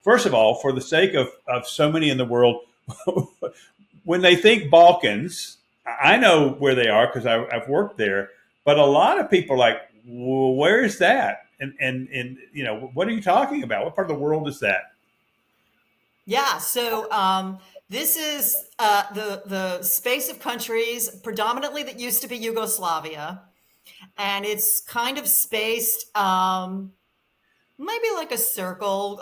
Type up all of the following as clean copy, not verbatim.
first of all, for the sake of so many in the world, when they think Balkans, I know where they are because I've worked there. But a lot of people are like, well, where's that? And what are you talking about? What part of the world is that? Yeah, so this is the space of countries predominantly that used to be Yugoslavia, and it's kind of spaced maybe like a circle,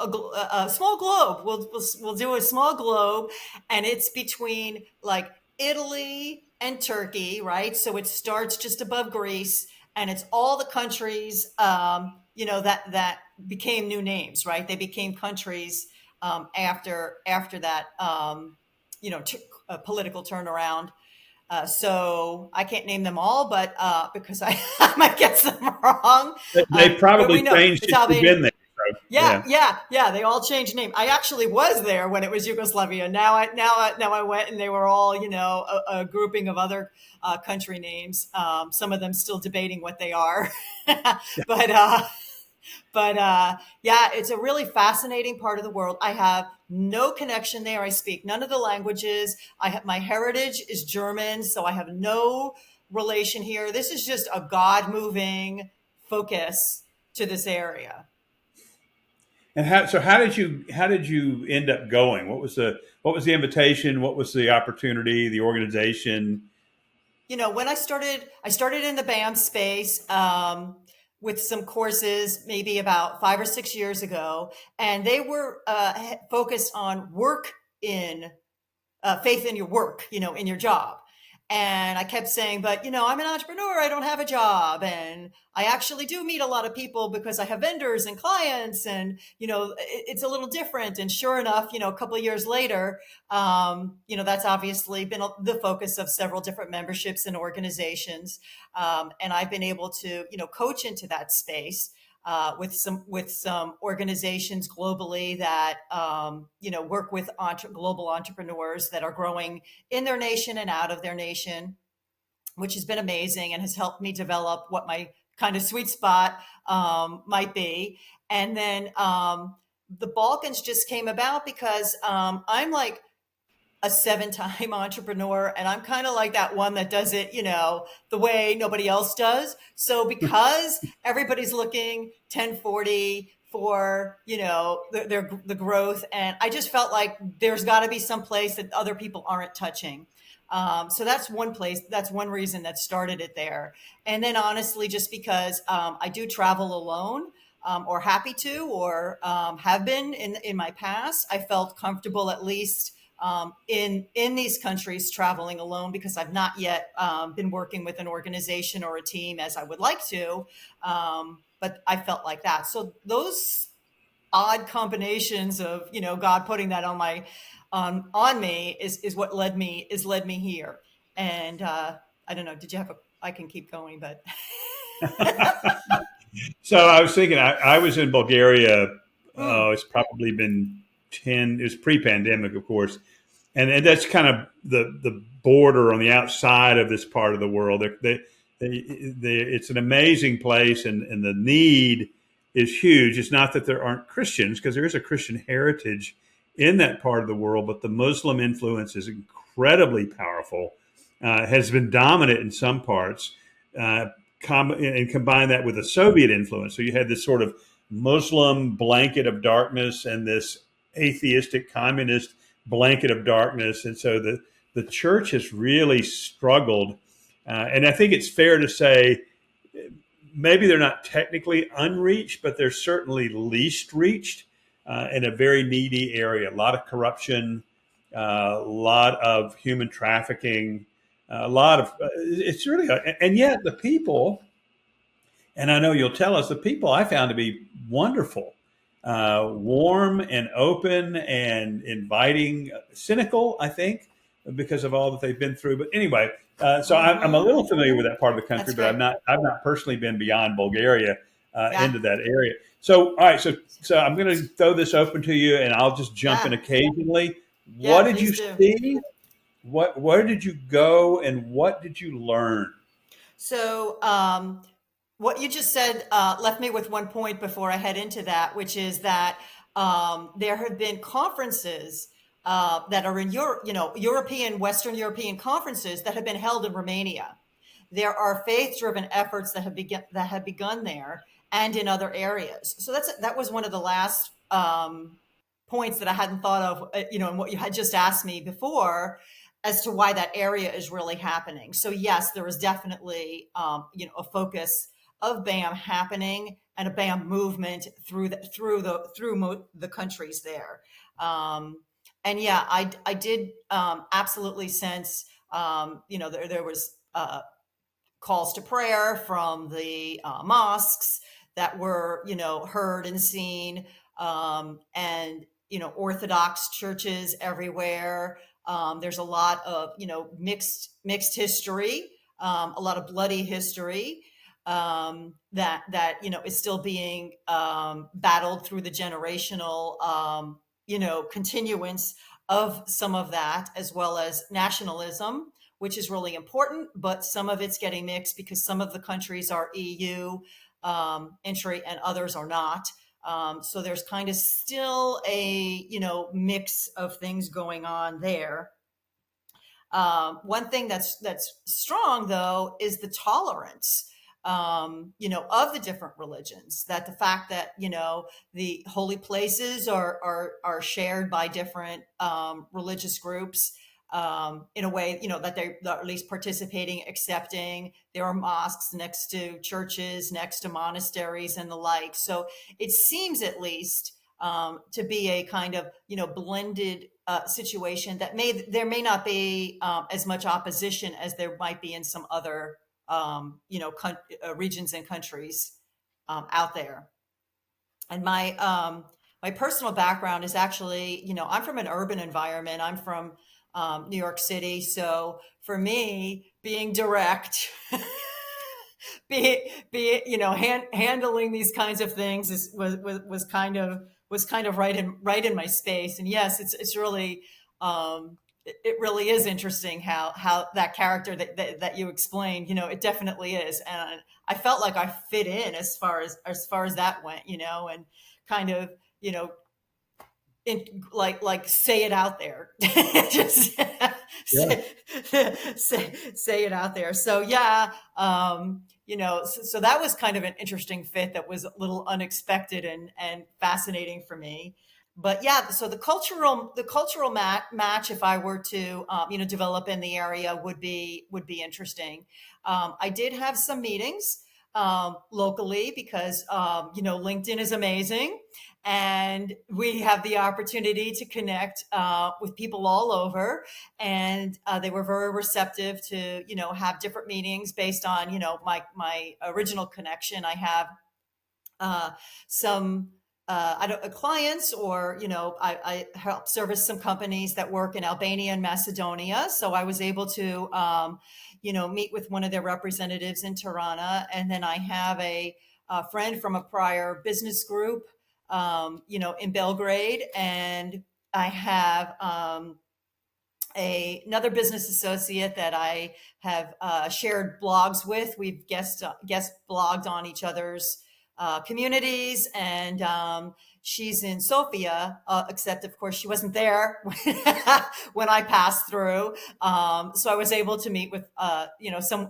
a small globe. We'll do a small globe, and it's between like Italy and Turkey, right? So it starts just above Greece, and it's all the countries, that became new names, right? They became countries after that, a political turnaround. So I can't name them all, but because I might get them wrong. They But we probably know changed it's since you've Albania. been there. So, Yeah, yeah. yeah, yeah. They all changed name. I actually was there when it was Yugoslavia. Now I went, and they were all, a grouping of other country names. Some of them still debating what they are, but yeah, it's a really fascinating part of the world. I have no connection there. I speak none of the languages. I have my heritage is German, so I have no relation here. This is just a God moving focus to this area. And how did you end up going? What was the invitation? What was the opportunity? The organization? When I started in the band space, with some courses maybe about 5 or 6 years ago, and they were focused on work in faith in your work, in your job. And I kept saying, but I'm an entrepreneur. I don't have a job. And I actually do meet a lot of people because I have vendors and clients, and, it's a little different. And sure enough, a couple of years later, that's obviously been the focus of several different memberships and organizations. And I've been able to, coach into that space with some organizations globally that work with global entrepreneurs that are growing in their nation and out of their nation, which has been amazing and has helped me develop what my kind of sweet spot might be. And then the Balkans just came about because I'm like a seven-time entrepreneur, and I'm kind of like that one that does it, the way nobody else does. So because everybody's looking 1040 for, the growth, and I just felt like there's got to be some place that other people aren't touching. So that's one place, that's one reason that started it there. And then honestly, just because I do travel alone, or happy to, or have been in my past, I felt comfortable at least in these countries traveling alone, because I've not yet been working with an organization or a team as I would like to. But I felt like that. So those odd combinations of God putting that on me is what led me here. And I don't know. Did you have a? I can keep going, but So I was thinking, I was in Bulgaria. mm, It's probably been 10. It was pre-pandemic, of course, and that's kind of the border on the outside of this part of the world. It's an amazing place, and the need is huge. It's not that there aren't Christians, because there is a Christian heritage in that part of the world, but the Muslim influence is incredibly powerful. Has been dominant in some parts. Uh, and combine that with the Soviet influence. So you had this sort of Muslim blanket of darkness and this atheistic communist blanket of darkness. And so the church has really struggled. And I think it's fair to say maybe they're not technically unreached, but they're certainly least reached in a very needy area. A lot of corruption, a lot of human trafficking, a lot of it's really, and yet the people, and I know you'll tell us, the people I found to be wonderful, warm and open and inviting, cynical, I think, because of all that they've been through. But anyway, so I'm a hmm, little familiar with that part of the country, that's but I've great. not I've not personally been beyond Bulgaria Yeah, into that area. So all right, so I'm going to throw this open to you, and I'll just jump in yeah, occasionally. yeah. What did you Please do. see? Where did you go, and what did you learn? So, what you just said left me with one point before I head into that, which is that there have been conferences that are in Europe, Western European conferences that have been held in Romania. There are faith-driven efforts that have begun there and in other areas. So that was one of the last points that I hadn't thought of, and what you had just asked me before, as to why that area is really happening. So yes, there is definitely a focus of BAM happening and a BAM movement through the countries there. And yeah, I did absolutely sense there was calls to prayer from the mosques that were heard and seen, and Orthodox churches everywhere. There's a lot of mixed history, a lot of bloody history, that is still being battled through the generational continuance of some of that, as well as nationalism, which is really important, but some of it's getting mixed because some of the countries are EU entry and others are not. So there's kind of still a mix of things going on there. One thing that's strong though is the tolerance, of the different religions. That the fact that the holy places are shared by different religious groups, in a way that they're at least participating, accepting. There are mosques next to churches, next to monasteries, and the like. So it seems at least to be a kind of blended situation that there may not be as much opposition as there might be in some other regions and countries out there. And my personal background is actually, I'm from an urban environment. I'm from New York City, so for me, being direct, handling these kinds of things was kind of right in my space. And yes, it's really it really is interesting how that character that you explained, it definitely is. And I felt like I fit in as far as that went, and kind of, like say it out there. Just Yeah. say it out there. So yeah, so that was kind of an interesting fit that was a little unexpected and fascinating for me. But yeah, so the cultural match, if I were to develop in the area, would be interesting. I did have some meetings locally because LinkedIn is amazing, and we have the opportunity to connect with people all over, and they were very receptive to have different meetings based on my original connection. I have some I don't, clients, or I help service some companies that work in Albania and Macedonia. So I was able to meet with one of their representatives in Tirana, and then I have a friend from a prior business group, in Belgrade, and I have another business associate that I have shared blogs with. We've guest blogged on each other's communities, and she's in Sofia, except of course she wasn't there when I passed through. So I was able to meet with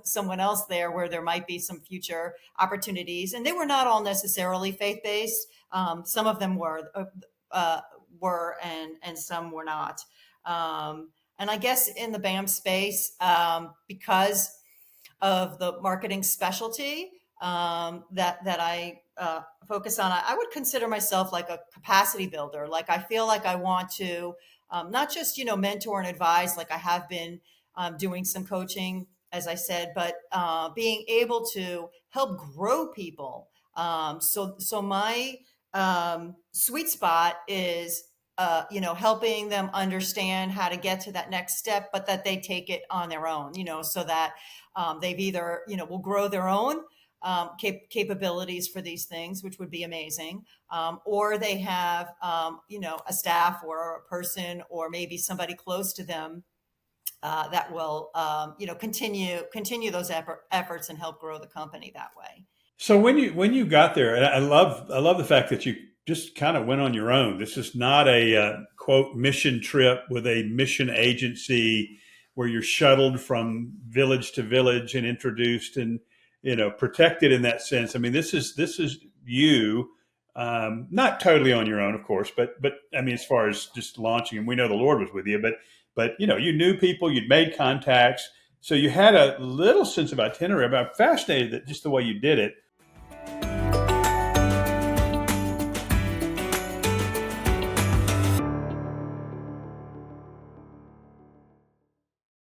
someone else there, where there might be some future opportunities, and they were not all necessarily faith based. Some of them were, and some were not. And I guess in the BAM space, because of the marketing specialty that I focus on, I would consider myself like a capacity builder. Like I feel like I want to not just mentor and advise, like I have been doing some coaching, as I said, but being able to help grow people. So my sweet spot is helping them understand how to get to that next step, but that they take it on their own, so that they've either, will grow their own capabilities for these things, which would be amazing, or they have, a staff or a person or maybe somebody close to them that will, continue those efforts and help grow the company that way. So when you got there, and I love the fact that you just kind of went on your own. This is not a quote mission trip with a mission agency where you're shuttled from village to village and introduced and protected in that sense. I mean, this is you, not totally on your own, of course, but I mean, as far as just launching, and we know the Lord was with you, but you knew people, you'd made contacts, so you had a little sense of itinerary. But I'm fascinated that just the way you did it.